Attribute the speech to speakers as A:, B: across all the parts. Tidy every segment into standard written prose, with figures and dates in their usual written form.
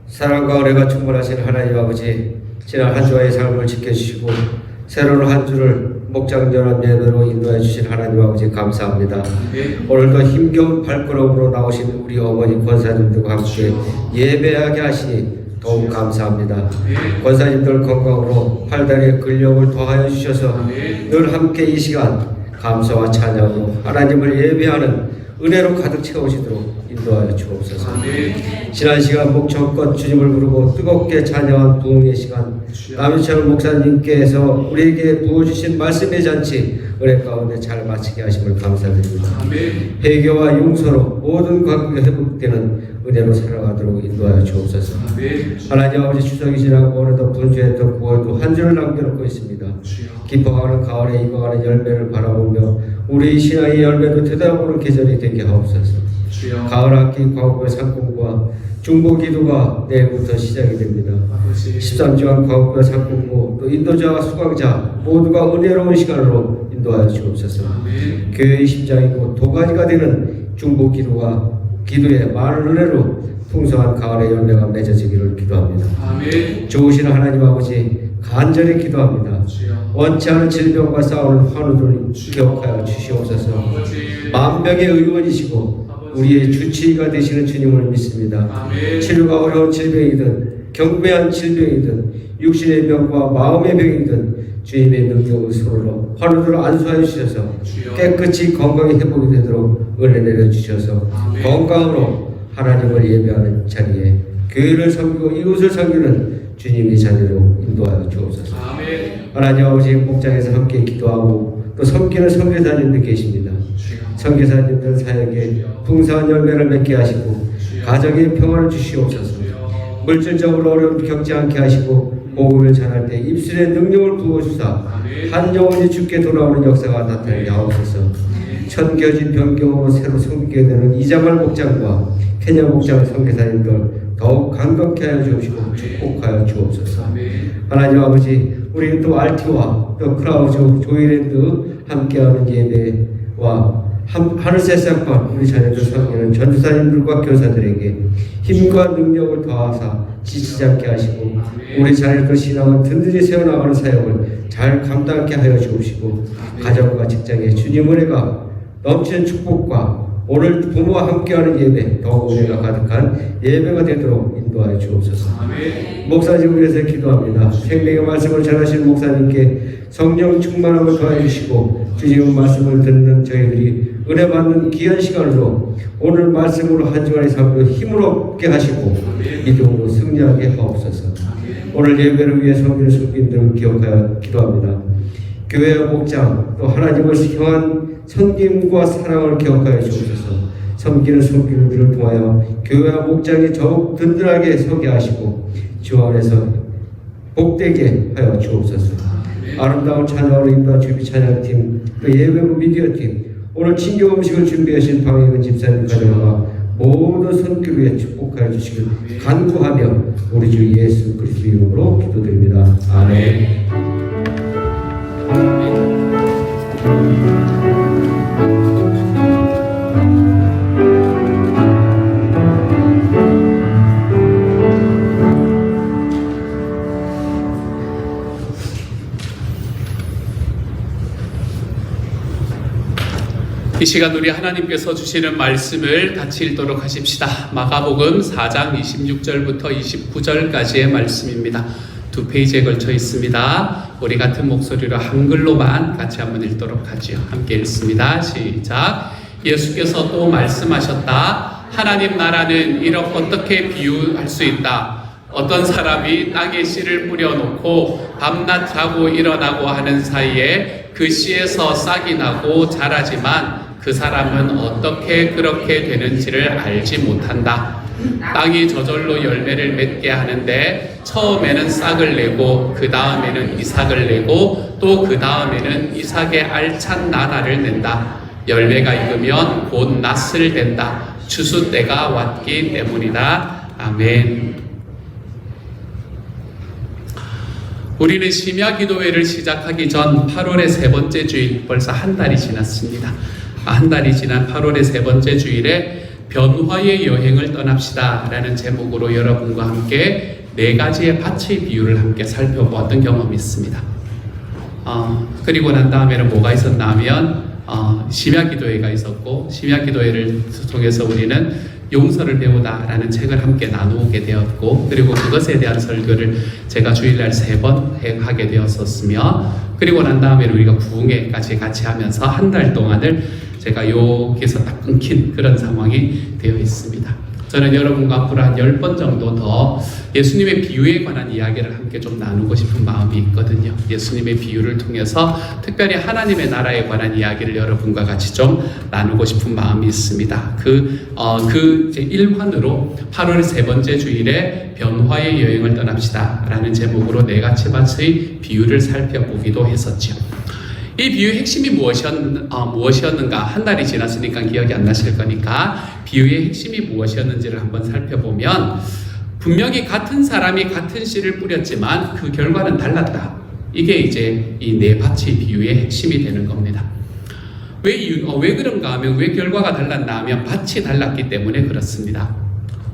A: 사랑과 은혜가 충만하신 하나님 아버지, 지난 한 주와의 삶을 지켜주시고 새로운 한 주를 목장전한 예배로 인도해 주신 하나님 아버지 감사합니다. 오늘도 힘겨운 발걸음으로 나오신 우리 어머니 권사님들과 함께 예배하게 하시니 더욱 감사합니다. 권사님들 건강으로 팔다리의 근력을 더하여 주셔서 늘 함께 이 시간 감사와 찬양으로 하나님을 예배하는 은혜로 가득 채우시도록 인도하여 주옵소서. 지난 시간 목청껏 주님을 부르고 뜨겁게 찬양한 부흥의 시간, 남인철 목사님께서 우리에게 부어주신 말씀의 잔치 은혜 가운데 잘 마치게 하심을 감사드립니다. 회개와 용서로 모든 관계가 회복되는 은혜로 살아가도록 인도하여 주옵소서. 하나님 아버지 추석이 지나고 오늘도 분주했던 9월도 한 주를 남겨놓고 있습니다. 깊어가는 가을에 익어가는 열매를 바라보며 우리 신앙의 열매도 되돌아보는 계절이 되게 하옵소서. 가을 학기 과학의 상공부와 중보 기도가 내일부터 시작이 됩니다. 13주간 과학과 상공부 또 인도자와 수강자 모두가 은혜로운 시간으로 인도하여 주옵소서. 교회의 심장이고 도가니가 되는 중보 기도가 기도에 많은 은혜로 풍성한 가을의 열매가 맺어지기를 기도합니다. 좋으신 하나님 아버지 간절히 기도합니다. 원치 않은 질병과 싸우는 환우들 기억하여 주시옵소서. 만병의 의원이시고 우리의 주치의가 되시는 주님을 믿습니다. 치료가 어려운 질병이든 경배한 질병이든 육신의 병과 마음의 병이든 주님의 능력의 손으로 환우들을 안수하여 주셔서 깨끗이 건강이 회복이 되도록 은혜 내려주셔서 건강으로 하나님을 예배하는 자리에 교회를 섬기고 이웃을 섬기는 주님의 자리로 인도하여 주옵소서. 하나님 아버지 목장에서 함께 기도하고 또 섬기는 선교사님들 계십니다. 선교사님들 사역에 풍성한 열매를 맺게 하시고 가정의 평화를 주시옵소서. 물질적으로 어려움 겪지 않게 하시고 복음을 전할 때 입술에 능력을 부어주사 한 영혼이 죽게 돌아오는 역사가 나타나게 하옵소서. 천겨진 변경으로 새로 섬기게 되는 이장할 목장과 케냐 목장 선교사님들 더욱 강건케 하여 주옵시고 축복하여 주옵소서. 하나님 아버지, 우리 또 RT와 또 크라우즈 조이랜드 함께하는 예배와 하늘새 쌍방 우리 자녀들 섬기는 전도사님들과 교사들에게 힘과 능력을 더하사 지치지 않게 하시고 우리 자녀들 신앙은 든든히 세워나가는 사역을 잘 감당하게 하여 주옵시고 가정과 직장에 주님 은혜가 넘치는 축복과 오늘 부모와 함께하는 예배 더욱 은혜가 가득한 예배가 되도록 인도하여 주옵소서. 목사님을 위해서 기도합니다. 생명의 말씀을 전하시는 목사님께 성령 충만함을 더해 주시고 주님의 말씀을 듣는 저희들이 은혜 받는 귀한 시간으로 오늘 말씀으로 한 주간의 삶을 힘을 얻게 하시고 믿음으로 승리하게 하옵소서. 오늘 예배를 위해 섬기는 성도님들을 기억하여 기도합니다. 교회와 목장 또 하나님을 향한 섬김과 사랑을 기억하여 주옵소서. 섬기는 성도님들을 통하여 교회와 목장이 더욱 든든하게 서게 하시고 주 안에서 복되게 하여 주옵소서. 아름다운 찬양으로 인도한 주비 찬양팀 또 예배부 미디어팀 오늘 친교 음식을 준비하신 방혜근 집사님 가정과 모든 손길 위에 축복하여 주시길 간구하며 우리 주 예수 그리스도 이름으로 기도드립니다. 아멘.
B: 이 시간 우리 하나님께서 주시는 말씀을 같이 읽도록 하십시다. 마가복음 4장 26절부터 29절까지의 말씀입니다. 두 페이지에 걸쳐 있습니다. 우리 같은 목소리로 한글로만 같이 한번 읽도록 하지요. 함께 읽습니다. 시작. 예수께서 또 말씀하셨다. 하나님 나라는 어떻게 비유할 수 있다. 어떤 사람이 땅에 씨를 뿌려놓고 밤낮 자고 일어나고 하는 사이에 그 씨에서 싹이 나고 자라지만 그 사람은 어떻게 그렇게 되는지를 알지 못한다. 땅이 저절로 열매를 맺게 하는데 처음에는 싹을 내고 그 다음에는 이삭을 내고 또 그 다음에는 이삭의 알찬 나날을 낸다. 열매가 익으면 곧 낫을 댄다. 추수 때가 왔기 때문이다. 아멘. 우리는 심야 기도회를 시작하기 전 8월의 세 번째 주일, 벌써 한 달이 지났습니다. 한 달이 지난 8월의 세 번째 주일에 변화의 여행을 떠납시다 라는 제목으로 여러분과 함께 4가지의 밭의 비유를 함께 살펴보았던 경험이 있습니다. 그리고 난 다음에는 뭐가 있었나 하면 심야기도회가 있었고, 심야기도회를 통해서 우리는 용서를 배우다라는 책을 함께 나누게 되었고, 그리고 그것에 대한 설교를 제가 주일날 3번 하게 되었었으며, 그리고 난 다음에는 우리가 부흥회까지 같이 하면서 한 달 동안을 제가 여기서 딱 끊긴 그런 상황이 되어 있습니다. 저는 여러분과 앞으로 한 10번 정도 더 예수님의 비유에 관한 이야기를 함께 좀 나누고 싶은 마음이 있거든요. 예수님의 비유를 통해서 특별히 하나님의 나라에 관한 이야기를 여러분과 같이 좀 나누고 싶은 마음이 있습니다. 그 이제 1환으로 8월 3번째 주일에 변화의 여행을 떠납시다 라는 제목으로 4가지 밭의 비유를 살펴보기도 했었죠. 이 비유의 핵심이 무엇이었는가, 한 달이 지났으니까 기억이 안 나실 거니까 비유의 핵심이 무엇이었는지를 한번 살펴보면, 분명히 같은 사람이 같은 씨를 뿌렸지만 그 결과는 달랐다. 이게 이제 이 4밭의 비유의 핵심이 되는 겁니다. 왜 그런가 하면, 왜 결과가 달랐나 하면 밭이 달랐기 때문에 그렇습니다.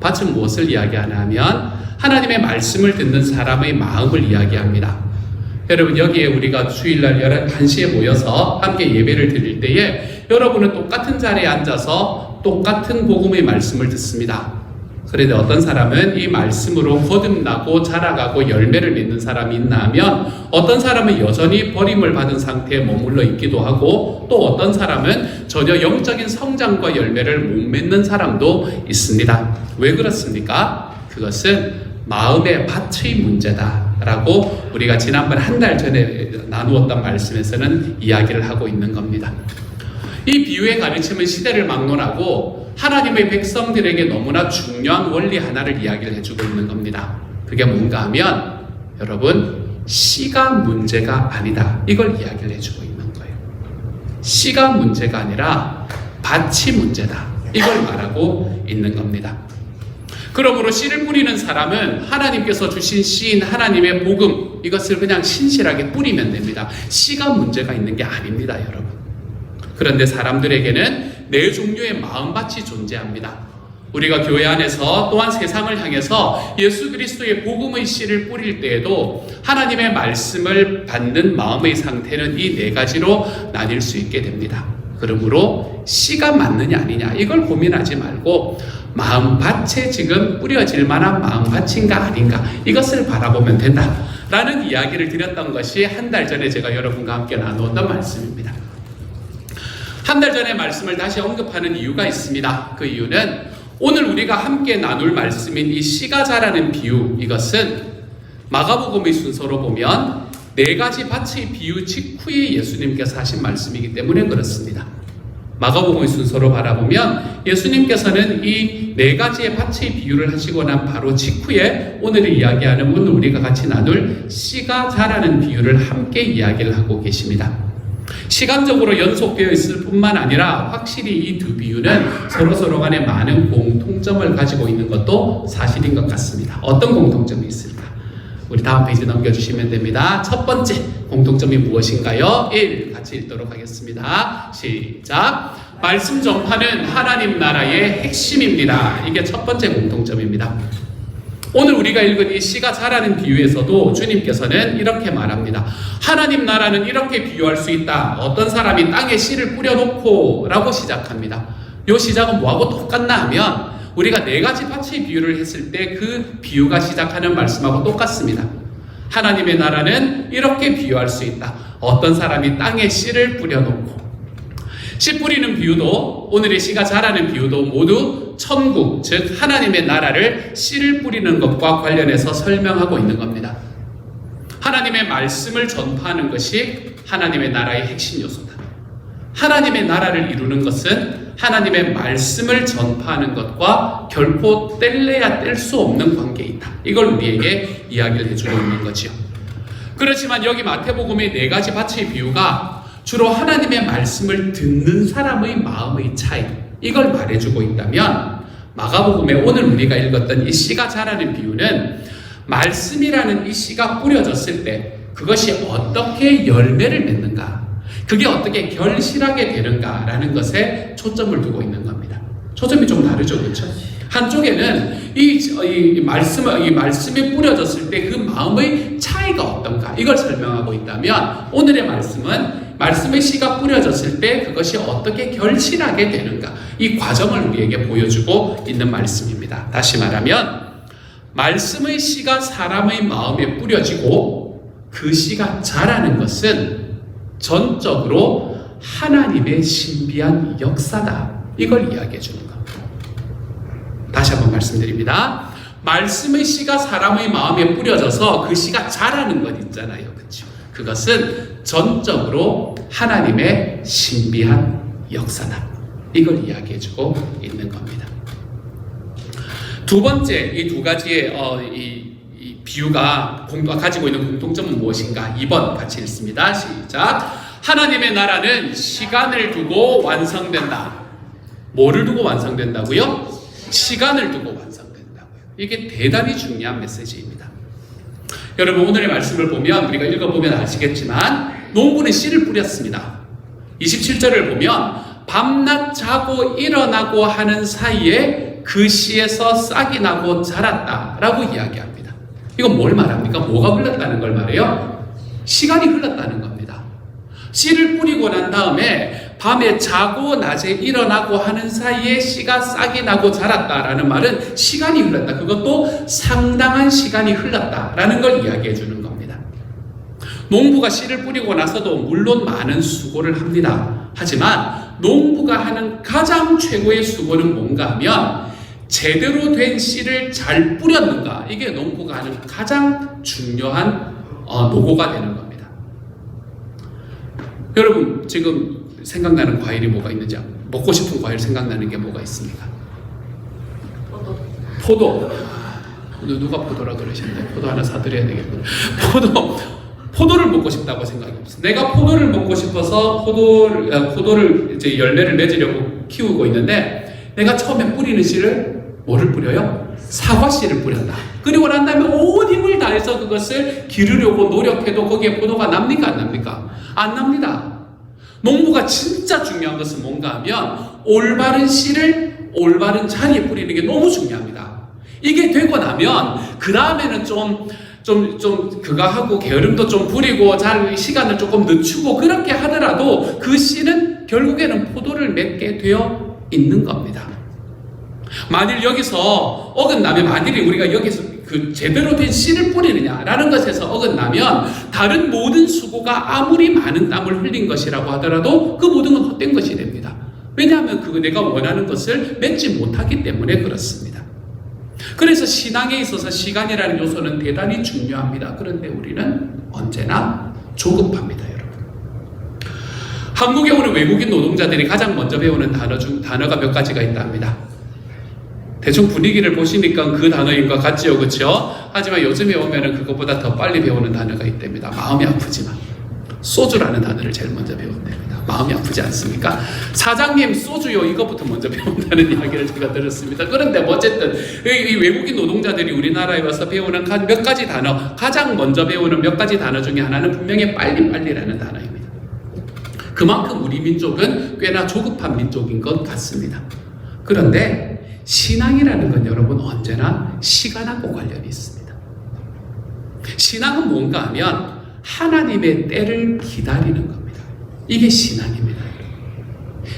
B: 밭은 무엇을 이야기하나 하면 하나님의 말씀을 듣는 사람의 마음을 이야기합니다. 여러분, 여기에 우리가 주일날 1시에 모여서 함께 예배를 드릴 때에 여러분은 똑같은 자리에 앉아서 똑같은 복음의 말씀을 듣습니다. 그런데 어떤 사람은 이 말씀으로 거듭나고 자라가고 열매를 맺는 사람이 있나 하면, 어떤 사람은 여전히 버림을 받은 상태에 머물러 있기도 하고, 또 어떤 사람은 전혀 영적인 성장과 열매를 못 맺는 사람도 있습니다. 왜 그렇습니까? 그것은 마음의 밭의 문제다라고 우리가 지난번 한 달 전에 나누었던 말씀에서는 이야기를 하고 있는 겁니다. 이 비유의 가르침은 시대를 막론하고 하나님의 백성들에게 너무나 중요한 원리 하나를 이야기를 해주고 있는 겁니다. 그게 뭔가 하면, 여러분, 씨가 문제가 아니다, 이걸 이야기를 해주고 있는 거예요. 씨가 문제가 아니라 밭이 문제다, 이걸 말하고 있는 겁니다. 그러므로 씨를 뿌리는 사람은 하나님께서 주신 씨인 하나님의 복음, 이것을 그냥 신실하게 뿌리면 됩니다. 씨가 문제가 있는 게 아닙니다, 여러분. 그런데 사람들에게는 4종류의 마음밭이 존재합니다. 우리가 교회 안에서 또한 세상을 향해서 예수 그리스도의 복음의 씨를 뿌릴 때에도 하나님의 말씀을 받는 마음의 상태는 이 4가지로 나뉠 수 있게 됩니다. 그러므로 씨가 맞느냐 아니냐, 이걸 고민하지 말고 마음밭에 지금 뿌려질 만한 마음밭인가 아닌가, 이것을 바라보면 된다라는 이야기를 드렸던 것이 한 달 전에 제가 여러분과 함께 나누었던 말씀입니다. 한 달 전의 말씀을 다시 언급하는 이유가 있습니다. 그 이유는 오늘 우리가 함께 나눌 말씀인 이 씨가 자라는 비유, 이것은 마가복음의 순서로 보면 4가지 밭의 비유 직후에 예수님께서 하신 말씀이기 때문에 그렇습니다. 마가복음의 순서로 바라보면 예수님께서는 이 4가지의 밭의 비유를 하시고 난 바로 직후에 오늘 이야기하는, 오늘 우리가 같이 나눌 씨가 자라는 비유를 함께 이야기를 하고 계십니다. 시간적으로 연속되어 있을 뿐만 아니라 확실히 이 2 비유는 서로 간에 많은 공통점을 가지고 있는 것도 사실인 것 같습니다. 어떤 공통점이 있을까? 우리 다음 페이지 넘겨주시면 됩니다. 첫 번째 공통점이 무엇인가요? 1 같이 읽도록 하겠습니다. 시작. 말씀 전파는 하나님 나라의 핵심입니다. 이게 첫 번째 공통점입니다. 오늘 우리가 읽은 이 씨가 자라는 비유에서도 주님께서는 이렇게 말합니다. 하나님 나라는 이렇게 비유할 수 있다. 어떤 사람이 땅에 씨를 뿌려놓고 라고 시작합니다. 이 시작은 뭐하고 똑같나 하면, 우리가 4가지 밭의 비유를 했을 때 그 비유가 시작하는 말씀하고 똑같습니다. 하나님의 나라는 이렇게 비유할 수 있다. 어떤 사람이 땅에 씨를 뿌려놓고, 씨 뿌리는 비유도, 오늘의 씨가 자라는 비유도 모두 천국, 즉 하나님의 나라를 씨를 뿌리는 것과 관련해서 설명하고 있는 겁니다. 하나님의 말씀을 전파하는 것이 하나님의 나라의 핵심 요소다. 하나님의 나라를 이루는 것은 하나님의 말씀을 전파하는 것과 결코 뗄래야 뗄 수 없는 관계에 있다. 이걸 우리에게 이야기를 해주고 있는 거지요. 그렇지만 여기 마태복음의 4가지 밭의 비유가 주로 하나님의 말씀을 듣는 사람의 마음의 차이, 이걸 말해주고 있다면, 마가복음에 오늘 우리가 읽었던 이 씨가 자라는 비유는 말씀이라는 이 씨가 뿌려졌을 때 그것이 어떻게 열매를 맺는가, 그게 어떻게 결실하게 되는가라는 것에 초점을 두고 있는 겁니다. 초점이 좀 다르죠, 그렇죠? 한쪽에는 이 말씀에 뿌려졌을 때 그 마음의 차이가 어떤가 이걸 설명하고 있다면, 오늘의 말씀은 말씀의 씨가 뿌려졌을 때 그것이 어떻게 결실하게 되는가, 이 과정을 우리에게 보여주고 있는 말씀입니다. 다시 말하면 말씀의 씨가 사람의 마음에 뿌려지고 그 씨가 자라는 것은 전적으로 하나님의 신비한 역사다, 이걸 이야기해 주는 겁니다. 다시 한번 말씀드립니다. 말씀의 씨가 사람의 마음에 뿌려져서 그 씨가 자라는 것 있잖아요, 그렇죠? 그것은 전적으로 하나님의 신비한 역사다, 이걸 이야기해 주고 있는 겁니다. 두 번째, 이 두 가지의 이 비유가 가지고 있는 공통점은 무엇인가? 2번 같이 읽습니다. 시작. 하나님의 나라는 시간을 두고 완성된다. 뭐를 두고 완성된다고요? 시간을 두고 완성된다고요. 이게 대단히 중요한 메시지입니다. 여러분, 오늘의 말씀을 보면, 우리가 읽어보면 아시겠지만 농부는 씨를 뿌렸습니다. 27절을 보면 밤낮 자고 일어나고 하는 사이에 그 씨에서 싹이 나고 자랐다라고 이야기합니다. 이건 뭘 말합니까? 뭐가 흘렀다는 걸 말해요? 시간이 흘렀다는 겁니다. 씨를 뿌리고 난 다음에 밤에 자고 낮에 일어나고 하는 사이에 씨가 싹이 나고 자랐다라는 말은 시간이 흘렀다, 그것도 상당한 시간이 흘렀다라는 걸 이야기해 주는 겁니다. 농부가 씨를 뿌리고 나서도 물론 많은 수고를 합니다. 하지만 농부가 하는 가장 최고의 수고는 뭔가 하면 제대로 된 씨를 잘 뿌렸는가, 이게 농부가 하는 가장 중요한 노고가 되는 겁니다. 여러분, 지금 생각나는 과일이 뭐가 있는지, 먹고 싶은 과일 생각나는 게 뭐가 있습니까? 포도. 누가 포도라 그러셨나요? 포도 하나 사드려야 되겠구나. 포도를 먹고 싶다고 생각이 없어요. 내가 포도를 먹고 싶어서 포도를 이제 열매를 맺으려고 키우고 있는데, 내가 처음에 뿌리는 씨를 뭐를 뿌려요? 사과 씨를 뿌렸다. 그리고 난 다음에 온 힘을 다해서 그것을 기르려고 노력해도 거기에 포도가 납니까? 안 납니까? 안 납니다. 농부가 진짜 중요한 것은 뭔가 하면 올바른 씨를 올바른 자리에 뿌리는 게 너무 중요합니다. 이게 되고 나면 그 다음에는 좀 그거 하고 게으름도 좀 부리고 잘 시간을 조금 늦추고 그렇게 하더라도 그 씨는 결국에는 포도를 맺게 되어 있는 겁니다. 만일 여기서 어긋나면, 만일이 우리가 여기서 그 제대로 된 씨를 뿌리느냐라는 것에서 어긋나면 다른 모든 수고가 아무리 많은 땀을 흘린 것이라고 하더라도 그 모든 건 헛된 것이 됩니다. 왜냐하면 그거 내가 원하는 것을 맺지 못하기 때문에 그렇습니다. 그래서 신앙에 있어서 시간이라는 요소는 대단히 중요합니다. 그런데 우리는 언제나 조급합니다, 여러분. 한국에 오는 외국인 노동자들이 가장 먼저 배우는 단어가 몇 가지가 있답니다. 대충 분위기를 보시니까 그 단어인 것 같지요, 그렇죠? 하지만 요즘에 오면은 그것보다 더 빨리 배우는 단어가 있답니다. 마음이 아프지만 소주라는 단어를 제일 먼저 배운답니다. 마음이 아프지 않습니까? 사장님 소주요, 이것부터 먼저 배운다는 이야기를 제가 들었습니다. 그런데 어쨌든 이 외국인 노동자들이 우리나라에 와서 배우는 몇 가지 단어, 가장 먼저 배우는 몇 가지 단어 중에 하나는 분명히 빨리빨리라는 단어입니다. 그만큼 우리 민족은 꽤나 조급한 민족인 것 같습니다. 그런데 신앙이라는 건 여러분 언제나 시간하고 관련이 있습니다. 신앙은 뭔가 하면 하나님의 때를 기다리는 겁니다. 이게 신앙입니다.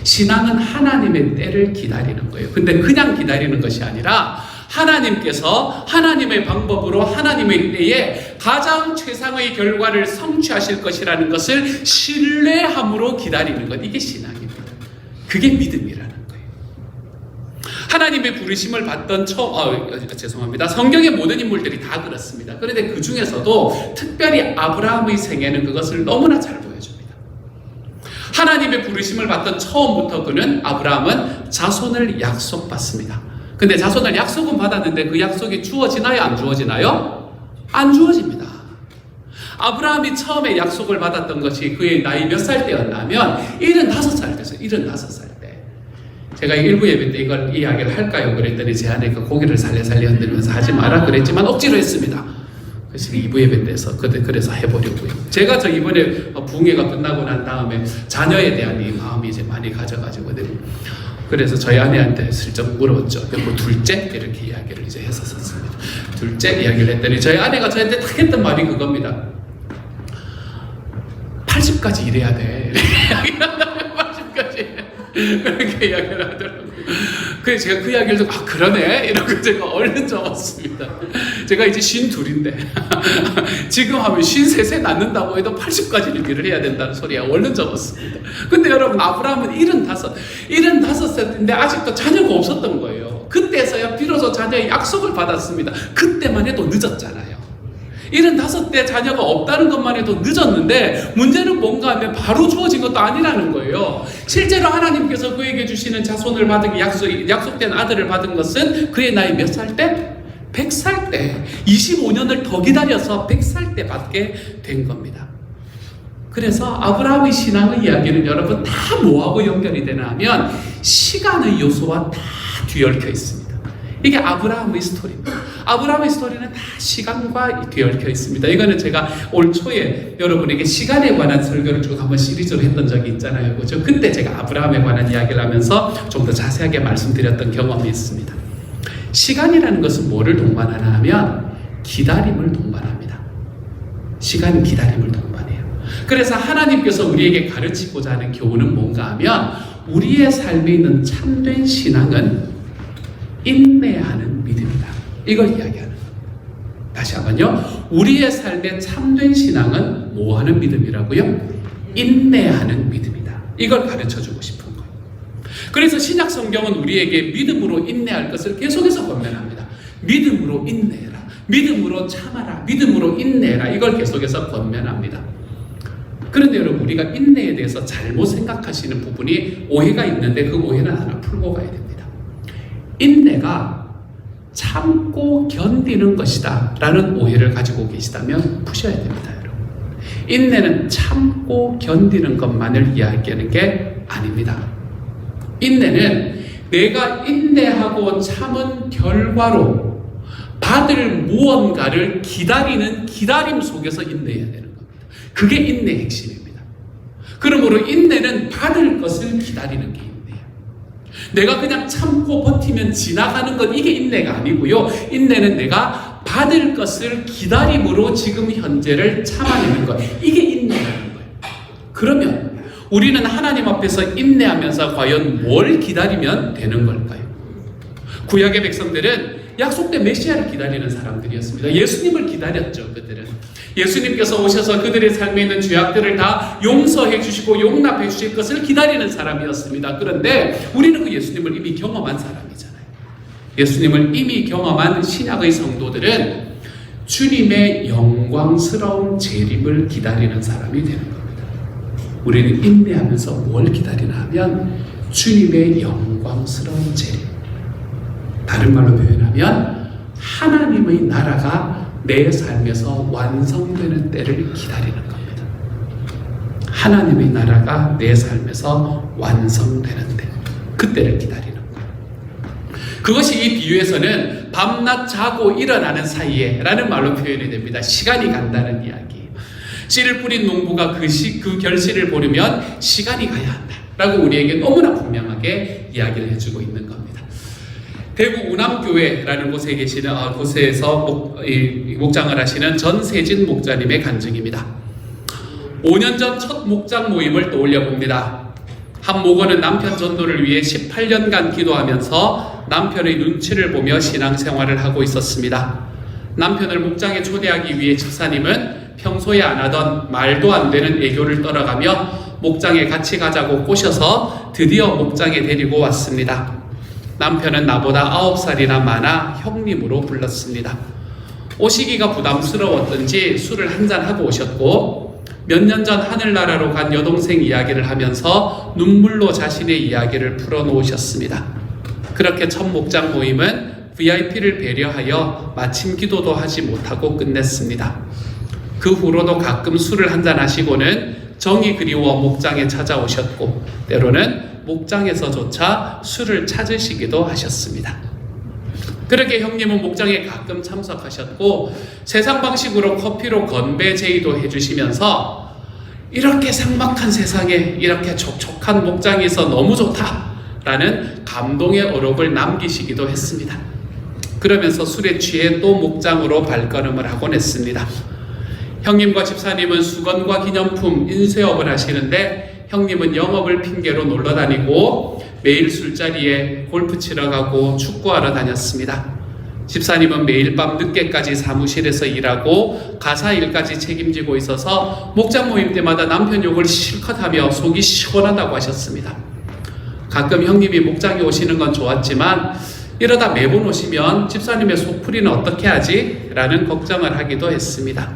B: 신앙은 하나님의 때를 기다리는 거예요. 근데 그냥 기다리는 것이 아니라 하나님께서 하나님의 방법으로 하나님의 때에 가장 최상의 결과를 성취하실 것이라는 것을 신뢰함으로 기다리는 것, 이게 신앙입니다. 그게 믿음이라는 거예요. 하나님의 부르심을 받던 성경의 모든 인물들이 다 그렇습니다. 그런데 그 중에서도 특별히 아브라함의 생애는 그것을 너무나 잘 보여줍니다. 하나님의 부르심을 받던 처음부터 아브라함은 자손을 약속받습니다. 근데 자손을 약속은 받았는데 그 약속이 주어지나요? 안 주어지나요? 안 주어집니다. 아브라함이 처음에 약속을 받았던 것이 그의 나이 몇 살 때였냐면 75살 때였어요. 75살 때. 제가 일부 예배 때 이걸 이야기를 할까요? 그랬더니 제 아내가 고개를 살려살려 흔들면서 하지 마라 그랬지만 억지로 했습니다. 그래서 2부 예배 때서 그래서 해보려고요. 제가 저 이번에 부흥회가 끝나고 난 다음에 자녀에 대한 이 마음이 이제 많이 가져가지고 그래서 저희 아내한테 슬쩍 물어봤죠. 뭐 둘째? 이렇게 이야기를 이제 했었습니다. 둘째 이야기를 했더니 저희 아내가 저한테 딱 했던 말이 그겁니다. 80까지 일해야 돼. 80까지. 그렇게 이야기를 하더라고요. 그래서 제가 그 이야기를 듣고 그러네? 이러고 제가 얼른 적었습니다. 제가 이제 52인데 지금 하면 53세 낳는다고 해도 80까지 일을 해야 된다는 소리에 얼른 적었습니다. 근데 여러분 아브라함은 75세인데 아직도 자녀가 없었던 거예요. 그때서야 비로소 자녀의 약속을 받았습니다. 그때만 해도 늦었잖아요. 75대 자녀가 없다는 것만 해도 늦었는데 문제는 뭔가 하면 바로 주어진 것도 아니라는 거예요. 실제로 하나님께서 그에게 주시는 자손을 받은 약속된 아들을 받은 것은 그의 나이 몇 살 때? 100살 때. 25년을 더 기다려서 100살 때 받게 된 겁니다. 그래서 아브라함의 신앙의 이야기는 여러분 다 뭐하고 연결이 되나 하면 시간의 요소와 다 뒤얽혀 있습니다. 이게 아브라함의 스토리입니다. 아브라함의 스토리는 다 시간과 뒤얽혀 있습니다. 이거는 제가 올 초에 여러분에게 시간에 관한 설교를 쭉 한번 시리즈로 했던 적이 있잖아요. 그죠? 그때 제가 아브라함에 관한 이야기를 하면서 좀 더 자세하게 말씀드렸던 경험이 있습니다. 시간이라는 것은 뭐를 동반하나 하면 기다림을 동반합니다. 시간은 기다림을 동반해요. 그래서 하나님께서 우리에게 가르치고자 하는 교훈은 뭔가 하면 우리의 삶에 있는 참된 신앙은 인내하는 믿음이다. 이걸 이야기하는 거예요. 다시 한번요. 우리의 삶의 참된 신앙은 뭐 하는 믿음이라고요? 인내하는 믿음이다. 이걸 가르쳐주고 싶은 거예요. 그래서 신약 성경은 우리에게 믿음으로 인내할 것을 계속해서 권면합니다. 믿음으로 인내해라. 믿음으로 참아라. 믿음으로 인내해라. 이걸 계속해서 권면합니다. 그런데 여러분 우리가 인내에 대해서 잘못 생각하시는 부분이 오해가 있는데 그 오해는 하나 풀고 가야 됩니다. 인내가 참고 견디는 것이다 라는 오해를 가지고 계시다면 푸셔야 됩니다. 여러분. 인내는 참고 견디는 것만을 이야기하는 게 아닙니다. 인내는 내가 인내하고 참은 결과로 받을 무언가를 기다리는 기다림 속에서 인내해야 되는 겁니다. 그게 인내의 핵심입니다. 그러므로 인내는 받을 것을 기다리는 게 인내예요. 내가 그냥 참고 버티면 지나가는 것, 이게 인내가 아니고요. 인내는 내가 받을 것을 기다림으로 지금 현재를 참아내는 것, 이게 인내라는 거예요. 그러면 우리는 하나님 앞에서 인내하면서 과연 뭘 기다리면 되는 걸까요? 구약의 백성들은 약속된 메시아를 기다리는 사람들이었습니다. 예수님을 기다렸죠. 그들은 예수님께서 오셔서 그들의 삶에 있는 죄악들을 다 용서해 주시고 용납해 주실 것을 기다리는 사람이었습니다. 그런데 우리는 그 예수님을 이미 경험한 사람이잖아요. 예수님을 이미 경험한 신약의 성도들은 주님의 영광스러운 재림을 기다리는 사람이 되는 겁니다. 우리는 인내하면서 뭘 기다리나 하면 주님의 영광스러운 재림. 다른 말로 표현하면 하나님의 나라가 내 삶에서 완성되는 때를 기다리는 겁니다. 하나님의 나라가 내 삶에서 완성되는 때, 그때를 기다리는 거예요. 그것이 이 비유에서는 밤낮 자고 일어나는 사이에 라는 말로 표현이 됩니다. 시간이 간다는 이야기. 씨를 뿌린 농부가 그 결실을 보려면 시간이 가야 한다 라고 우리에게 너무나 분명하게 이야기를 해주고 있는 겁니다. 대구 우남교회라는 곳에 계시는 곳에서 목장을 하시는 전세진 목자님의 간증입니다. 5년 전 첫 목장 모임을 떠올려 봅니다. 한 목원은 남편 전도를 위해 18년간 기도하면서 남편의 눈치를 보며 신앙생활을 하고 있었습니다. 남편을 목장에 초대하기 위해 집사님은 평소에 안 하던 말도 안 되는 애교를 떨어가며 목장에 같이 가자고 꼬셔서 드디어 목장에 데리고 왔습니다. 남편은 나보다 9살이나 많아 형님으로 불렀습니다. 오시기가 부담스러웠던지 술을 한잔하고 오셨고 몇 년 전 하늘나라로 간 여동생 이야기를 하면서 눈물로 자신의 이야기를 풀어놓으셨습니다. 그렇게 첫 목장 모임은 VIP를 배려하여 마침 기도도 하지 못하고 끝냈습니다. 그 후로도 가끔 술을 한잔하시고는 정이 그리워 목장에 찾아오셨고 때로는 목장에서조차 술을 찾으시기도 하셨습니다. 그렇게 형님은 목장에 가끔 참석하셨고 세상 방식으로 커피로 건배 제의도 해주시면서 이렇게 삭막한 세상에 이렇게 촉촉한 목장이 있어 너무 좋다라는 감동의 어록을 남기시기도 했습니다. 그러면서 술에 취해 또 목장으로 발걸음을 하곤 했습니다. 형님과 집사님은 수건과 기념품, 인쇄업을 하시는데 형님은 영업을 핑계로 놀러 다니고 매일 술자리에 골프 치러 가고 축구하러 다녔습니다. 집사님은 매일 밤 늦게까지 사무실에서 일하고 가사 일까지 책임지고 있어서 목장 모임 때마다 남편 욕을 실컷 하며 속이 시원하다고 하셨습니다. 가끔 형님이 목장에 오시는 건 좋았지만 이러다 매번 오시면 집사님의 속풀이는 어떻게 하지? 라는 걱정을 하기도 했습니다.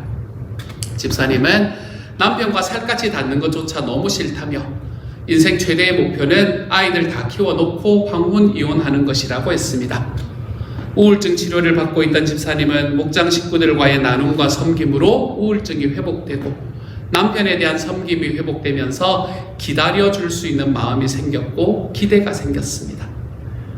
B: 집사님은 남편과 살갗이 닿는 것조차 너무 싫다며 인생 최대의 목표는 아이들 다 키워놓고 황혼 이혼하는 것이라고 했습니다. 우울증 치료를 받고 있던 집사님은 목장 식구들과의 나눔과 섬김으로 우울증이 회복되고 남편에 대한 섬김이 회복되면서 기다려줄 수 있는 마음이 생겼고 기대가 생겼습니다.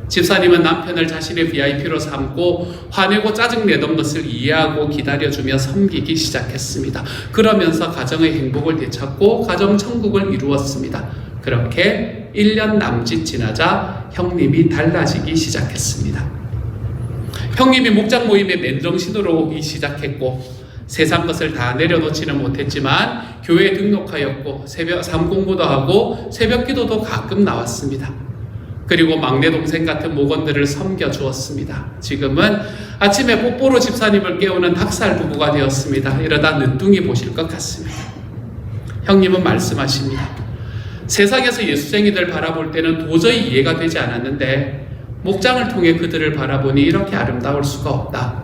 B: 집사님은 남편을 자신의 VIP로 삼고 화내고 짜증내던 것을 이해하고 기다려주며 섬기기 시작했습니다. 그러면서 가정의 행복을 되찾고 가정천국을 이루었습니다. 그렇게 1년 남짓 지나자 형님이 달라지기 시작했습니다. 형님이 목장 모임에 맨정신으로 오기 시작했고 세상 것을 다 내려놓지는 못했지만 교회에 등록하였고 새벽 삼공부도 하고 새벽 기도도 가끔 나왔습니다. 그리고 막내 동생 같은 목원들을 섬겨주었습니다. 지금은 아침에 뽀뽀로 집사님을 깨우는 닭살 부부가 되었습니다. 이러다 늦둥이 보실 것 같습니다. 형님은 말씀하십니다. 세상에서 예수쟁이들 바라볼 때는 도저히 이해가 되지 않았는데 목장을 통해 그들을 바라보니 이렇게 아름다울 수가 없다.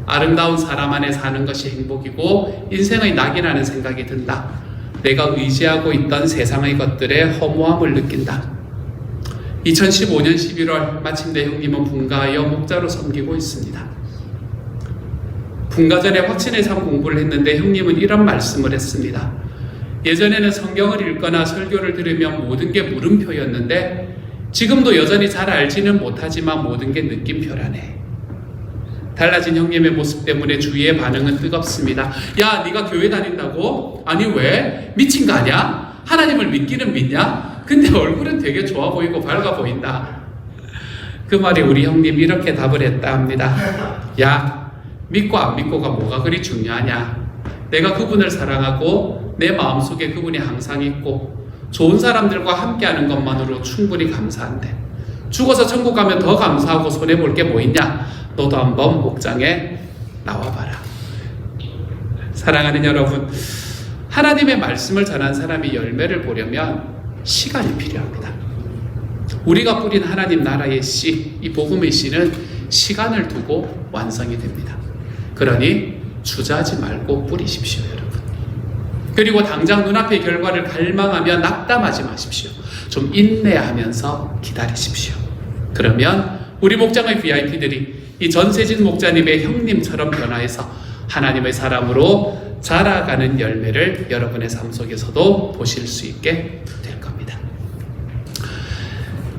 B: 아름다운 사람 안에 사는 것이 행복이고 인생의 낙이라는 생각이 든다. 내가 의지하고 있던 세상의 것들의 허무함을 느낀다. 2015년 11월 마침내 형님은 분가하여 목자로 섬기고 있습니다. 분가 전에 확신의 삶 공부를 했는데 형님은 이런 말씀을 했습니다. 예전에는 성경을 읽거나 설교를 들으면 모든 게 물음표였는데 지금도 여전히 잘 알지는 못하지만 모든 게 느낌표라네. 달라진 형님의 모습 때문에 주위의 반응은 뜨겁습니다. 야, 네가 교회 다닌다고? 아니 왜? 미친 거 아니야? 하나님을 믿기는 믿냐? 근데 얼굴은 되게 좋아 보이고 밝아 보인다. 그 말에 우리 형님 이렇게 답을 했다 합니다. 야, 믿고 안 믿고가 뭐가 그리 중요하냐? 내가 그분을 사랑하고 내 마음속에 그분이 항상 있고 좋은 사람들과 함께하는 것만으로 충분히 감사한데 죽어서 천국 가면 더 감사하고 손해볼 게 뭐 있냐? 너도 한번 목장에 나와봐라. 사랑하는 여러분, 하나님의 말씀을 전한 사람이 열매를 보려면 시간이 필요합니다. 우리가 뿌린 하나님 나라의 씨, 이 복음의 씨는 시간을 두고 완성이 됩니다. 그러니 주저하지 말고 뿌리십시오, 여러분. 그리고 당장 눈앞의 결과를 갈망하며 낙담하지 마십시오. 좀 인내하면서 기다리십시오. 그러면 우리 목장의 VIP들이 이 전세진 목자님의 형님처럼 변화해서 하나님의 사람으로 자라가는 열매를 여러분의 삶 속에서도 보실 수 있게 될 겁니다.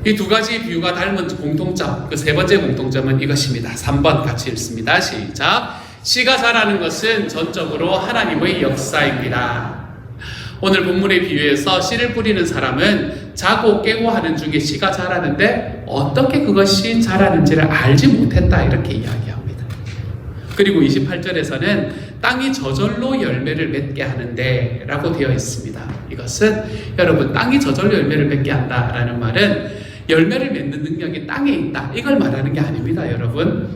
B: 이 두 가지 비유가 닮은 공통점, 그 세 번째 공통점은 이것입니다. 3번 같이 읽습니다. 시작. 씨가 자라는 것은 전적으로 하나님의 역사입니다. 오늘 본문의 비유에서 씨를 뿌리는 사람은 자고 깨고 하는 중에 씨가 자라는데 어떻게 그것이 자라는지를 알지 못했다 이렇게 이야기합니다. 그리고 28절에서는 땅이 저절로 열매를 맺게 하는데 라고 되어 있습니다. 이것은 여러분 땅이 저절로 열매를 맺게 한다라는 말은 열매를 맺는 능력이 땅에 있다 이걸 말하는 게 아닙니다. 여러분,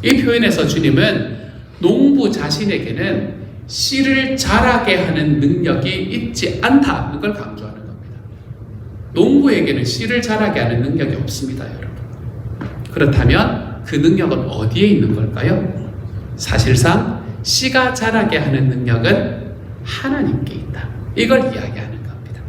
B: 이 표현에서 주님은 농부 자신에게는 씨를 자라게 하는 능력이 있지 않다 이걸 강조하는 겁니다. 농부에게는 씨를 자라게 하는 능력이 없습니다. 여러분, 그렇다면 그 능력은 어디에 있는 걸까요? 사실상 씨가 자라게 하는 능력은 하나님께 있다 이걸 이야기하는 겁니다.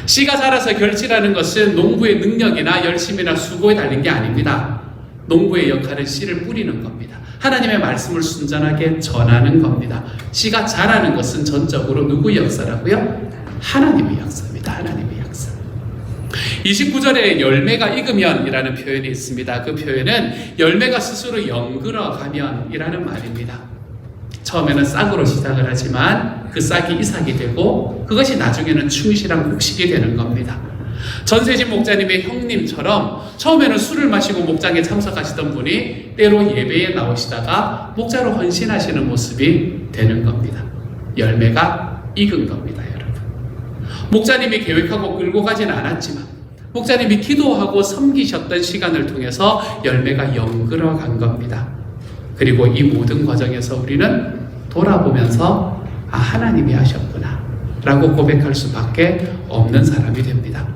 B: 씨가 자라서 결실하는 것은 농부의 능력이나 열심이나 수고에 달린 게 아닙니다. 농부의 역할은 씨를 뿌리는 겁니다. 하나님의 말씀을 순전하게 전하는 겁니다. 씨가 자라는 것은 전적으로 누구의 역사라고요? 하나님의 역사입니다. 하나님의 역사. 29절에 열매가 익으면이라는 표현이 있습니다. 그 표현은 열매가 스스로 연그러가면이라는 말입니다. 처음에는 싹으로 시작을 하지만 그 싹이 이삭이 되고 그것이 나중에는 충실한 곡식이 되는 겁니다. 전세진 목자님의 형님처럼 처음에는 술을 마시고 목장에 참석하시던 분이 때로 예배에 나오시다가 목자로 헌신하시는 모습이 되는 겁니다. 열매가 익은 겁니다, 여러분. 목자님이 계획하고 끌고 가지는 않았지만 목자님이 기도하고 섬기셨던 시간을 통해서 열매가 연그러간 겁니다. 그리고 이 모든 과정에서 우리는 돌아보면서 하나님이 하셨구나 라고 고백할 수밖에 없는 사람이 됩니다.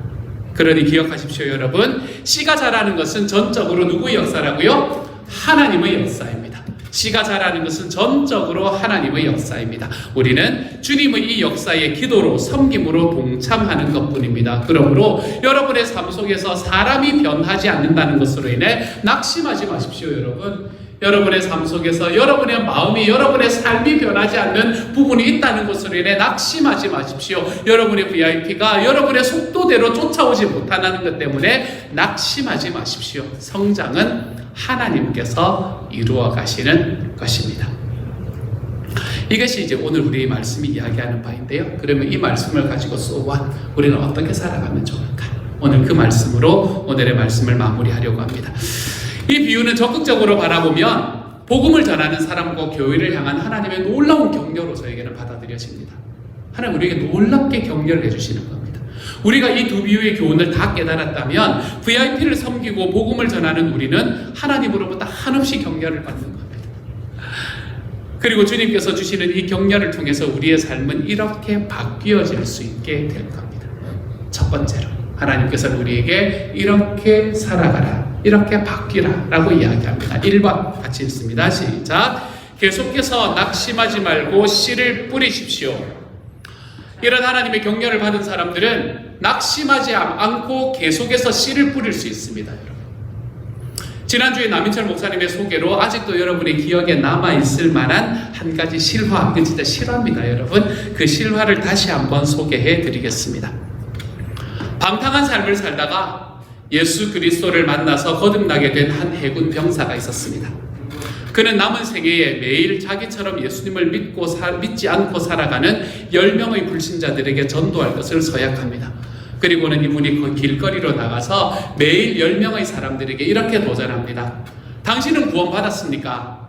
B: 그러니 기억하십시오, 여러분. 씨가 자라는 것은 전적으로 누구의 역사라고요? 하나님의 역사입니다. 씨가 자라는 것은 전적으로 하나님의 역사입니다. 우리는 주님의 이 역사에 기도로 섬김으로 동참하는 것뿐입니다. 그러므로 여러분의 삶 속에서 사람이 변하지 않는다는 것으로 인해 낙심하지 마십시오, 여러분. 여러분의 삶 속에서 여러분의 마음이, 여러분의 삶이 변하지 않는 부분이 있다는 것으로 인해 낙심하지 마십시오. 여러분의 VIP가 여러분의 속도대로 쫓아오지 못하는 것 때문에 낙심하지 마십시오. 성장은 하나님께서 이루어 가시는 것입니다. 이것이 이제 오늘 우리의 말씀이 이야기하는 바인데요. 그러면 이 말씀을 가지고 우리는 어떻게 살아가면 좋을까? 오늘 그 말씀으로 오늘의 말씀을 마무리하려고 합니다. 이 비유는 적극적으로 바라보면 복음을 전하는 사람과 교회를 향한 하나님의 놀라운 격려로 저에게는 받아들여집니다. 하나님 우리에게 놀랍게 격려를 해주시는 겁니다. 우리가 이 두 비유의 교훈을 다 깨달았다면 VIP를 섬기고 복음을 전하는 우리는 하나님으로부터 한없이 격려를 받는 겁니다. 그리고 주님께서 주시는 이 격려를 통해서 우리의 삶은 이렇게 바뀌어질 수 있게 될 겁니다. 첫 번째로 하나님께서는 우리에게 이렇게 살아가라, 이렇게 바뀌라 라고 이야기합니다. 1번 같이 읽습니다. 시작. 계속해서 낙심하지 말고 씨를 뿌리십시오. 이런 하나님의 격려를 받은 사람들은 낙심하지 않고 계속해서 씨를 뿌릴 수 있습니다. 여러분. 지난주에 남인철 목사님의 소개로 아직도 여러분의 기억에 남아있을 만한 한 가지 실화, 그 진짜 실화입니다, 여러분. 그 실화를 다시 한번 소개해 드리겠습니다. 방탕한 삶을 살다가 예수 그리스도를 만나서 거듭나게 된 한 해군 병사가 있었습니다. 그는 남은 생애에 매일 자기처럼 예수님을 믿지 않고 살아가는 10명의 불신자들에게 전도할 것을 서약합니다. 그리고는 이분이 그 길거리로 나가서 매일 10명의 사람들에게 이렇게 도전합니다. 당신은 구원받았습니까?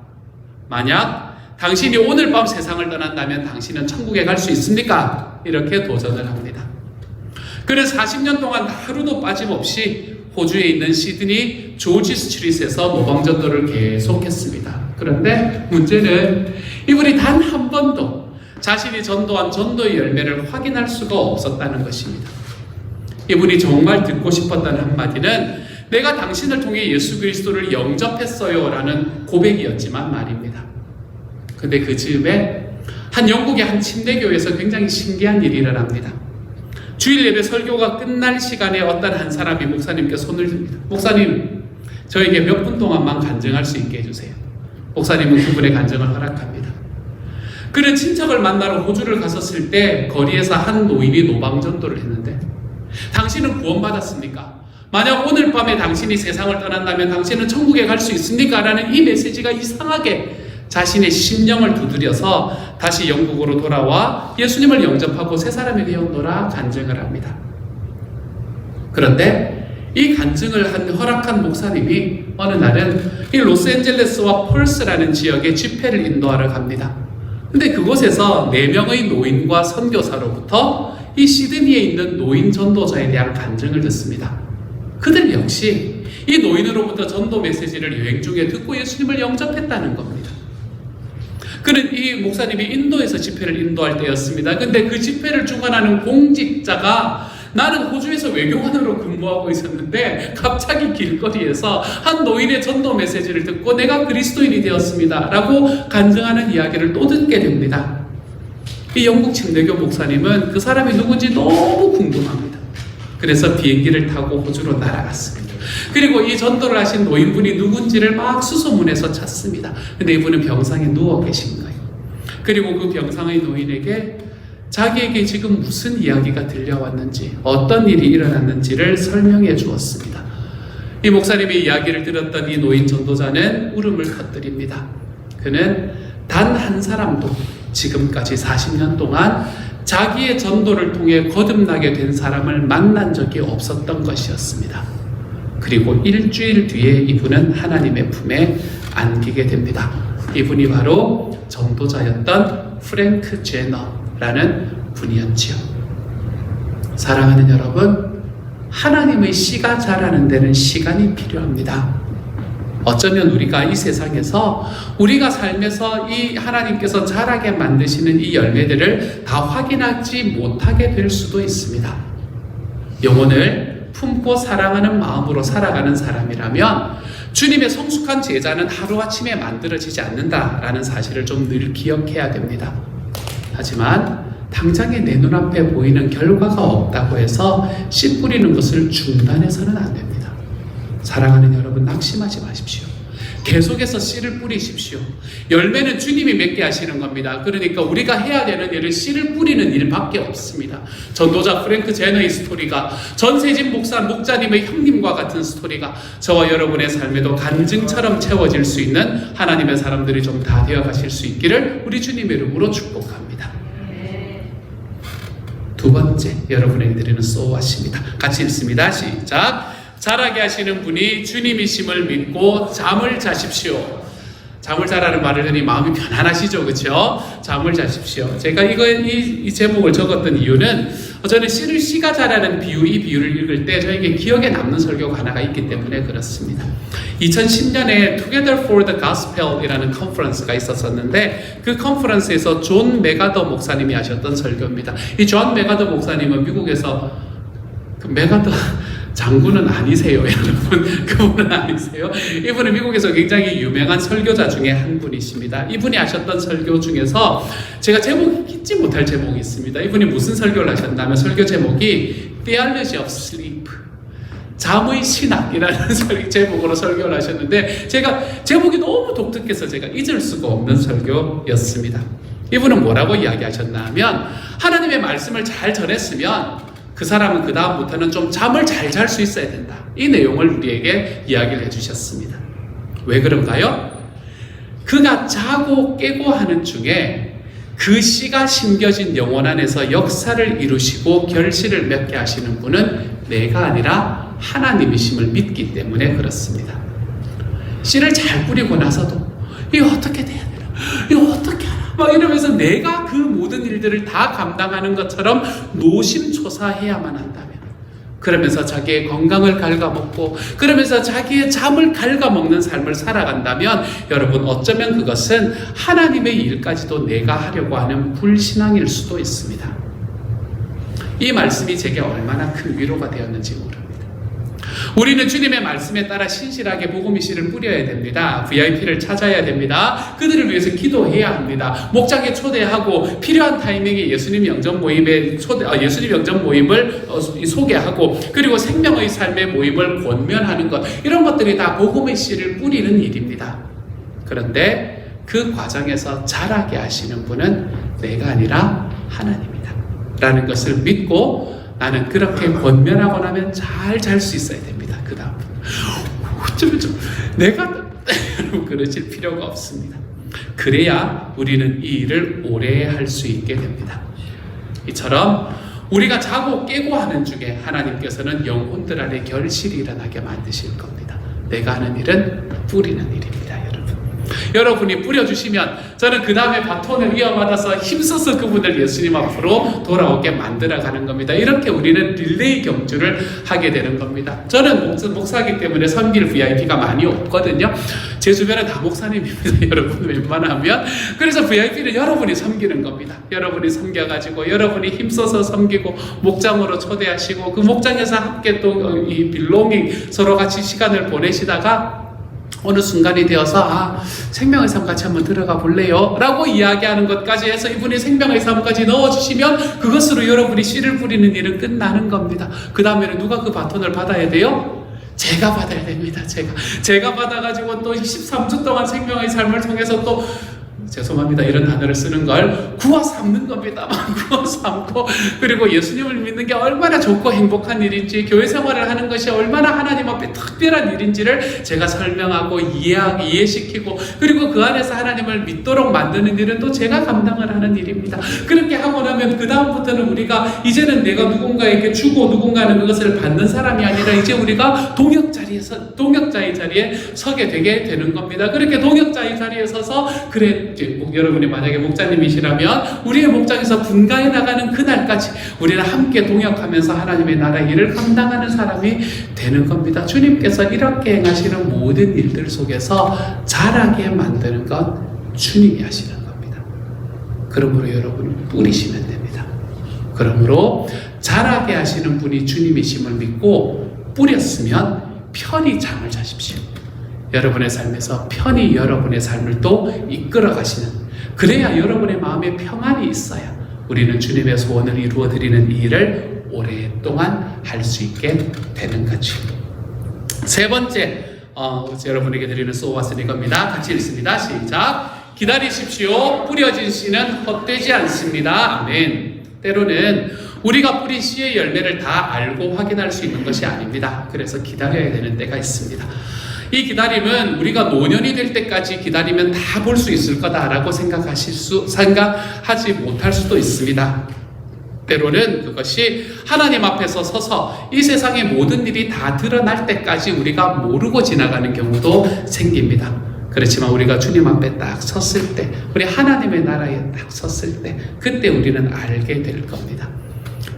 B: 만약 당신이 오늘 밤 세상을 떠난다면 당신은 천국에 갈 수 있습니까? 이렇게 도전을 합니다. 그는 40년 동안 하루도 빠짐없이 호주에 있는 시드니 조지 스트릿에서 모방전도를 계속했습니다. 그런데 문제는 이분이 단 한 번도 자신이 전도한 전도의 열매를 확인할 수가 없었다는 것입니다. 이분이 정말 듣고 싶었던 한마디는 내가 당신을 통해 예수 그리스도를 영접했어요 라는 고백이었지만 말입니다. 근데 그 즈음에 한 영국의 한 침례교회에서 굉장히 신기한 일이 일어납니다. 주일 예배 설교가 끝날 시간에 어떤 한 사람이 목사님께 손을 듭니다. 목사님, 저에게 몇 분 동안만 간증할 수 있게 해주세요. 목사님은 그분의 간증을 허락합니다. 그는 친척을 만나러 호주를 갔었을 때 거리에서 한 노인이 노방전도를 했는데 당신은 구원받았습니까? 만약 오늘 밤에 당신이 세상을 떠난다면 당신은 천국에 갈 수 있습니까? 라는 이 메시지가 이상하게 자신의 심령을 두드려서 다시 영국으로 돌아와 예수님을 영접하고 새 사람이 되었노라 간증을 합니다. 그런데 이 간증을 허락한 목사님이 어느 날은 이 로스앤젤레스와 펄스라는 지역에 집회를 인도하러 갑니다. 근데 그곳에서 4명의 노인과 선교사로부터 이 시드니에 있는 노인 전도자에 대한 간증을 듣습니다. 그들 역시 이 노인으로부터 전도 메시지를 여행 중에 듣고 예수님을 영접했다는 겁니다. 그는 이 목사님이 인도에서 집회를 인도할 때였습니다. 근데 그 집회를 주관하는 공직자가 나는 호주에서 외교관으로 근무하고 있었는데 갑자기 길거리에서 한 노인의 전도 메시지를 듣고 내가 그리스도인이 되었습니다 라고 간증하는 이야기를 또 듣게 됩니다. 이 영국 침례교 목사님은 그 사람이 누군지 너무 궁금합니다. 그래서 비행기를 타고 호주로 날아갔습니다. 그리고 이 전도를 하신 노인분이 누군지를 막 수소문해서 찾습니다. 근데 이분은 병상에 누워 계신 거예요. 그리고 그 병상의 노인에게 자기에게 지금 무슨 이야기가 들려왔는지, 어떤 일이 일어났는지를 설명해 주었습니다. 이 목사님의 이야기를 들었던 이 노인 전도자는 울음을 터뜨립니다. 그는 단 한 사람도 지금까지 40년 동안 자기의 전도를 통해 거듭나게 된 사람을 만난 적이 없었던 것이었습니다. 그리고 일주일 뒤에 이분은 하나님의 품에 안기게 됩니다. 이분이 바로 전도자였던 프랭크 제너라는 분이었지요. 사랑하는 여러분, 하나님의 씨가 자라는 데는 시간이 필요합니다. 어쩌면 우리가 이 세상에서 우리가 삶에서 이 하나님께서 자라게 만드시는 이 열매들을 다 확인하지 못하게 될 수도 있습니다. 영혼을 품고 사랑하는 마음으로 살아가는 사람이라면 주님의 성숙한 제자는 하루아침에 만들어지지 않는다라는 사실을 좀 늘 기억해야 됩니다. 하지만 당장에 내 눈앞에 보이는 결과가 없다고 해서 씨 뿌리는 것을 중단해서는 안 됩니다. 사랑하는 여러분, 낙심하지 마십시오. 계속해서 씨를 뿌리십시오. 열매는 주님이 맺게 하시는 겁니다. 그러니까 우리가 해야 되는 일은 씨를 뿌리는 일밖에 없습니다. 전도자 프랭크 제너의 스토리가, 전세진 목자님의 형님과 같은 스토리가 저와 여러분의 삶에도 간증처럼 채워질 수 있는 하나님의 사람들이 좀 다 되어가실 수 있기를 우리 주님의 이름으로 축복합니다. 두 번째, 여러분에게 드리는 소원입니다. 같이 읽습니다. 시작. 자라게 하시는 분이 주님이심을 믿고 잠을 자십시오. 잠을 자라는 말을 들으니 마음이 편안하시죠, 그렇죠? 잠을 자십시오. 제가 이 제목을 적었던 이유는 저는 씨가 자라는 비유, 이 비유를 읽을 때 저에게 기억에 남는 설교가 하나가 있기 때문에 그렇습니다. 2010년에 Together for the Gospel이라는 컨퍼런스가 있었었는데 그 컨퍼런스에서 존 메가더 목사님이 하셨던 설교입니다. 이 존 메가더 목사님은 미국에서 그 메가더 장군은 아니세요, 여러분. 그분은 아니세요. 이분은 미국에서 굉장히 유명한 설교자 중에 한 분이십니다. 이분이 하셨던 설교 중에서 제가 제목 잊지 못할 제목이 있습니다. 이분이 무슨 설교를 하셨냐면 설교 제목이 Theology of Sleep, 잠의 신학이라는 제목으로 설교를 하셨는데 제가 제목이 너무 독특해서 제가 잊을 수가 없는 설교였습니다. 이분은 뭐라고 이야기하셨나 하면 하나님의 말씀을 잘 전했으면 그 사람은 그 다음부터는 좀 잠을 잘 잘 수 있어야 된다. 이 내용을 우리에게 이야기를 해주셨습니다. 왜 그런가요? 그가 자고 깨고 하는 중에 그 씨가 심겨진 영혼 안에서 역사를 이루시고 결실을 맺게 하시는 분은 내가 아니라 하나님이심을 믿기 때문에 그렇습니다. 씨를 잘 뿌리고 나서도 이거 어떻게 돼야 되나? 이거 어떻게 하나? 막 이러면서 내가 그 모든 일들을 다 감당하는 것처럼 노심초사해야만 한다면, 그러면서 자기의 건강을 갉아먹고 그러면서 자기의 잠을 갉아먹는 삶을 살아간다면 여러분, 어쩌면 그것은 하나님의 일까지도 내가 하려고 하는 불신앙일 수도 있습니다. 이 말씀이 제게 얼마나 큰 위로가 되었는지 모릅니다. 우리는 주님의 말씀에 따라 신실하게 복음의 씨를 뿌려야 됩니다. VIP를 찾아야 됩니다. 그들을 위해서 기도해야 합니다. 목장에 초대하고 필요한 타이밍에 예수님 영접 모임을 소개하고 그리고 생명의 삶의 모임을 권면하는 것, 이런 것들이 다 복음의 씨를 뿌리는 일입니다. 그런데 그 과정에서 자라게 하시는 분은 내가 아니라 하나님이다 라는 것을 믿고 나는 그렇게 권면하고 나면 잘 잘 수 있어야 됩니다. 그 다음 어쩌면 내가 그러실 필요가 없습니다. 그래야 우리는 이 일을 오래 할 수 있게 됩니다. 이처럼 우리가 자고 깨고 하는 중에 하나님께서는 영혼들 안에 결실이 일어나게 만드실 겁니다. 내가 하는 일은 뿌리는 일입니다. 여러분이 뿌려주시면 저는 그 다음에 바톤을 이어받아서 힘써서 그분을 예수님 앞으로 돌아오게 만들어가는 겁니다. 이렇게 우리는 릴레이 경주를 하게 되는 겁니다. 저는 목사이기 때문에 섬길 VIP가 많이 없거든요. 제 주변에 다 목사님입니다. 여러분, 웬만하면. 그래서 VIP는 여러분이 섬기는 겁니다. 여러분이 섬겨가지고 여러분이 힘써서 섬기고 목장으로 초대하시고 그 목장에서 함께 또 이 빌로깅 서로 같이 시간을 보내시다가 어느 순간이 되어서 생명의 삶 같이 한번 들어가 볼래요? 라고 이야기하는 것까지 해서 이분이 생명의 삶까지 넣어주시면 그것으로 여러분이 씨를 뿌리는 일은 끝나는 겁니다. 그 다음에는 누가 그 바톤을 받아야 돼요? 제가 받아야 됩니다. 제가 받아가지고 또 13주 동안 생명의 삶을 통해서 또 죄송합니다. 이런 단어를 쓰는 걸 구워 삼는 겁니다. 구워 삼고 그리고 예수님을 믿는 게 얼마나 좋고 행복한 일인지 교회 생활을 하는 것이 얼마나 하나님 앞에 특별한 일인지를 제가 설명하고 이해시키고 그리고 그 안에서 하나님을 믿도록 만드는 일은 또 제가 감당을 하는 일입니다. 그렇게 하고 나면 그 다음부터는 우리가 이제는 내가 누군가에게 주고 누군가는 그것을 받는 사람이 아니라 이제 우리가 동역자의 자리에 서게 되게 되는 겁니다. 그렇게 동역자의 자리에 서서 그래 여러분이 만약에 목자님이시라면 우리의 목장에서 분가해 나가는 그날까지 우리는 함께 동역하면서 하나님의 나라의 일을 감당하는 사람이 되는 겁니다. 주님께서 이렇게 행하시는 모든 일들 속에서 자라게 만드는 것 주님이 하시는 겁니다. 그러므로 여러분 뿌리시면 됩니다. 그러므로 자라게 하시는 분이 주님이심을 믿고 뿌렸으면 편히 잠을 자십시오. 여러분의 삶에서 편히 여러분의 삶을 또 이끌어 가시는, 그래야 여러분의 마음에 평안이 있어야 우리는 주님의 소원을 이루어 드리는 이 일을 오랫동안 할 수 있게 되는 거죠. 세 번째 여러분에게 드리는 소원은 이겁니다. 같이 읽습니다. 시작. 기다리십시오. 뿌려진 씨는 헛되지 않습니다. 아멘. 때로는 우리가 뿌린 씨의 열매를 다 알고 확인할 수 있는 것이 아닙니다. 그래서 기다려야 되는 때가 있습니다. 이 기다림은 우리가 노년이 될 때까지 기다리면 다 볼 수 있을 거다라고 생각하지 못할 수도 있습니다. 때로는 그것이 하나님 앞에서 서서 이 세상의 모든 일이 다 드러날 때까지 우리가 모르고 지나가는 경우도 생깁니다. 그렇지만 우리가 주님 앞에 딱 섰을 때, 우리 하나님의 나라에 딱 섰을 때, 그때 우리는 알게 될 겁니다.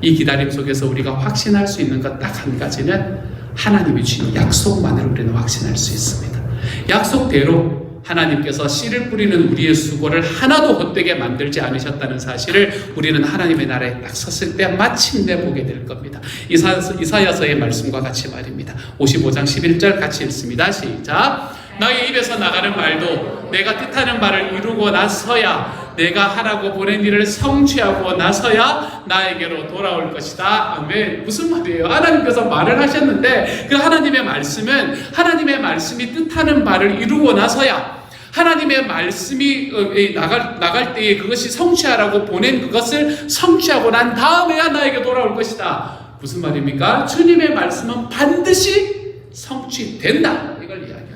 B: 이 기다림 속에서 우리가 확신할 수 있는 것 딱 한 가지는 하나님이 주신 약속만을 우리는 확신할 수 있습니다. 약속대로 하나님께서 씨를 뿌리는 우리의 수고를 하나도 헛되게 만들지 않으셨다는 사실을 우리는 하나님의 나라에 딱 섰을 때 마침내 보게 될 겁니다. 이사야서의 말씀과 같이 말입니다. 55장 11절 같이 읽습니다. 시작. 너희 입에서 나가는 말도 내가 뜻하는 바를 이루고 나서야, 내가 하라고 보낸 일을 성취하고 나서야 나에게로 돌아올 것이다. 아멘. 무슨 말이에요? 하나님께서 말을 하셨는데 그 하나님의 말씀은 하나님의 말씀이 뜻하는 바를 이루고 나서야, 하나님의 말씀이 나갈 때에 그것이 성취하라고 보낸 그것을 성취하고 난 다음에야 나에게 돌아올 것이다. 무슨 말입니까? 주님의 말씀은 반드시 성취된다. 이걸 이야기합니다.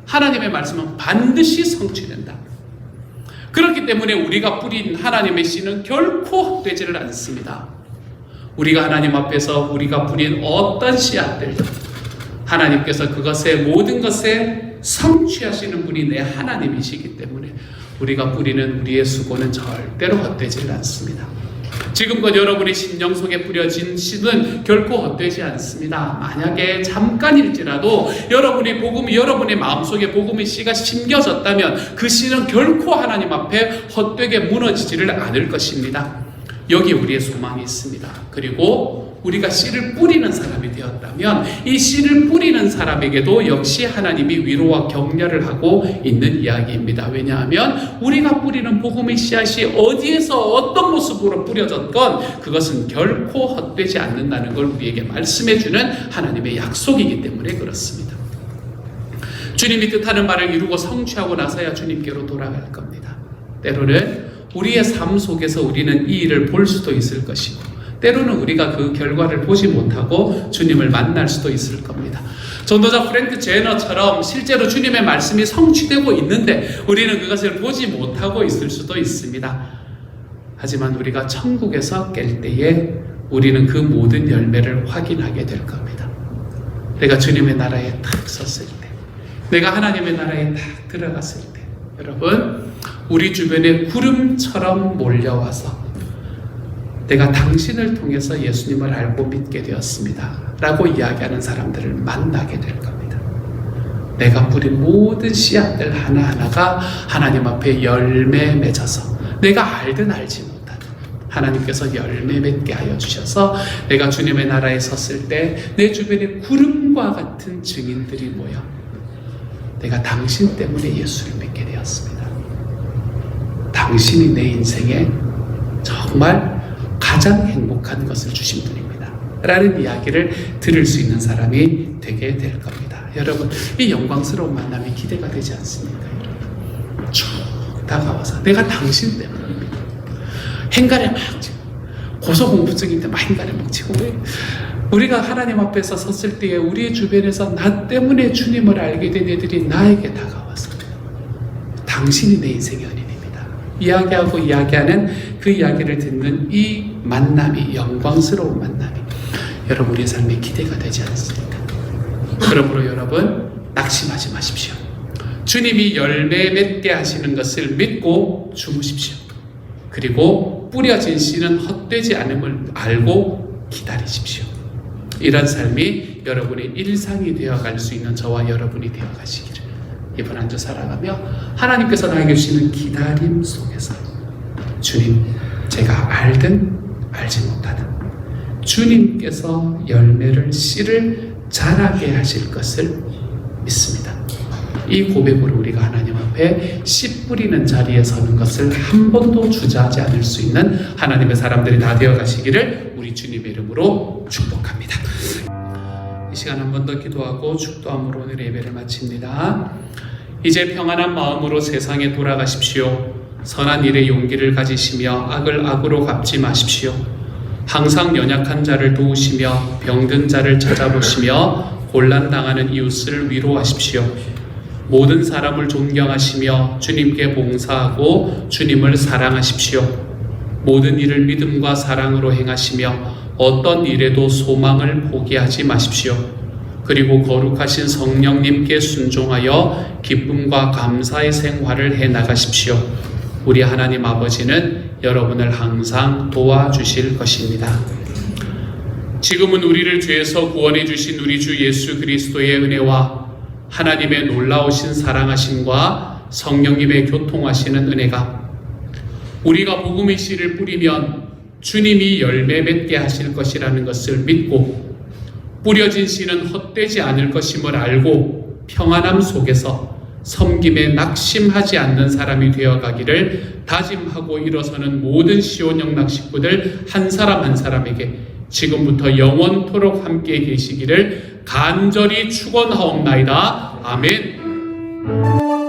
B: 하나님의 말씀은 반드시 성취된다. 그렇기 때문에 우리가 뿌린 하나님의 씨는 결코 헛되지를 않습니다. 우리가 하나님 앞에서 우리가 뿌린 어떤 씨앗들도 하나님께서 그것의 모든 것에 성취하시는 분이 내 하나님이시기 때문에 우리가 뿌리는 우리의 수고는 절대로 헛되지를 않습니다. 지금껏 여러분의 심령 속에 뿌려진 씨는 결코 헛되지 않습니다. 만약에 잠깐일지라도 여러분의 마음속에 복음의 씨가 심겨졌다면 그 씨는 결코 하나님 앞에 헛되게 무너지지를 않을 것입니다. 여기 우리의 소망이 있습니다. 그리고 우리가 씨를 뿌리는 사람이 되었다면 이 씨를 뿌리는 사람에게도 역시 하나님이 위로와 격려를 하고 있는 이야기입니다. 왜냐하면 우리가 뿌리는 복음의 씨앗이 어디에서 어떤 모습으로 뿌려졌건 그것은 결코 헛되지 않는다는 걸 우리에게 말씀해주는 하나님의 약속이기 때문에 그렇습니다. 주님이 뜻하는 바를 이루고 성취하고 나서야 주님께로 돌아갈 겁니다. 때로는 우리의 삶 속에서 우리는 이 일을 볼 수도 있을 것이고 때로는 우리가 그 결과를 보지 못하고 주님을 만날 수도 있을 겁니다. 전도자 프랭크 제너처럼 실제로 주님의 말씀이 성취되고 있는데 우리는 그것을 보지 못하고 있을 수도 있습니다. 하지만 우리가 천국에서 깰 때에 우리는 그 모든 열매를 확인하게 될 겁니다. 내가 주님의 나라에 딱 섰을 때, 내가 하나님의 나라에 딱 들어갔을 때, 여러분, 우리 주변에 구름처럼 몰려와서 내가 당신을 통해서 예수님을 알고 믿게 되었습니다 라고 이야기하는 사람들을 만나게 될 겁니다. 내가 뿌린 모든 씨앗들 하나하나가 하나님 앞에 열매 맺어서 내가 알든 알지 못하든 하나님께서 열매 맺게 하여 주셔서 내가 주님의 나라에 섰을 때 내 주변에 구름과 같은 증인들이 모여 내가 당신 때문에 예수를 믿게 되었습니다. 당신이 내 인생에 정말 가장 행복한 것을 주신 분입니다 라는 이야기를 들을 수 있는 사람이 되게 될 겁니다. 여러분, 이 영광스러운 만남이 기대가 되지 않습니까? 쭉 다가와서 내가 당신 때문입니다. 행간에 막 지금 고소공포증인데 막 행간에 막 지고 우리가 하나님 앞에서 섰을 때에 우리 주변에서 나 때문에 주님을 알게 된 애들이 나에게 다가와서 당신이 내 인생의 은인입니다. 이야기하고 이야기하는 그 이야기를 듣는 이 만남이 영광스러운 만남이 여러분 우리의 삶의 기대가 되지 않습니까? 그러므로 여러분 낙심하지 마십시오. 주님이 열매 맺게 하시는 것을 믿고 주무십시오. 그리고 뿌려진 씨는 헛되지 않음을 알고 기다리십시오. 이런 삶이 여러분의 일상이 되어갈 수 있는 저와 여러분이 되어가시기를 이번 한 주 살아가며 하나님께서 나에게 주시는 기다림 속에서 주님 제가 알든 알지 못하든 주님께서 열매를 씨를 자라게 하실 것을 믿습니다. 이 고백으로 우리가 하나님 앞에 씨 뿌리는 자리에 서는 것을 한 번도 주저하지 않을 수 있는 하나님의 사람들이 다 되어가시기를 우리 주님의 이름으로 축복합니다. 이 시간 한 번 더 기도하고 축도함으로 오늘 예배를 마칩니다. 이제 평안한 마음으로 세상에 돌아가십시오. 선한 일에 용기를 가지시며 악을 악으로 갚지 마십시오. 항상 연약한 자를 도우시며 병든 자를 찾아보시며 곤란당하는 이웃을 위로하십시오. 모든 사람을 존경하시며 주님께 봉사하고 주님을 사랑하십시오. 모든 일을 믿음과 사랑으로 행하시며 어떤 일에도 소망을 포기하지 마십시오. 그리고 거룩하신 성령님께 순종하여 기쁨과 감사의 생활을 해나가십시오. 우리 하나님 아버지는 여러분을 항상 도와주실 것입니다. 지금은 우리를 죄에서 구원해 주신 우리 주 예수 그리스도의 은혜와 하나님의 놀라우신 사랑하심과 성령님의 교통하시는 은혜가 우리가 복음의 씨를 뿌리면 주님이 열매 맺게 하실 것이라는 것을 믿고 뿌려진 씨는 헛되지 않을 것임을 알고 평안함 속에서 섬김에 낙심하지 않는 사람이 되어가기를 다짐하고 일어서는 모든 시온영락 식구들 한 사람 한 사람에게 지금부터 영원토록 함께 계시기를 간절히 축원하옵나이다. 아멘.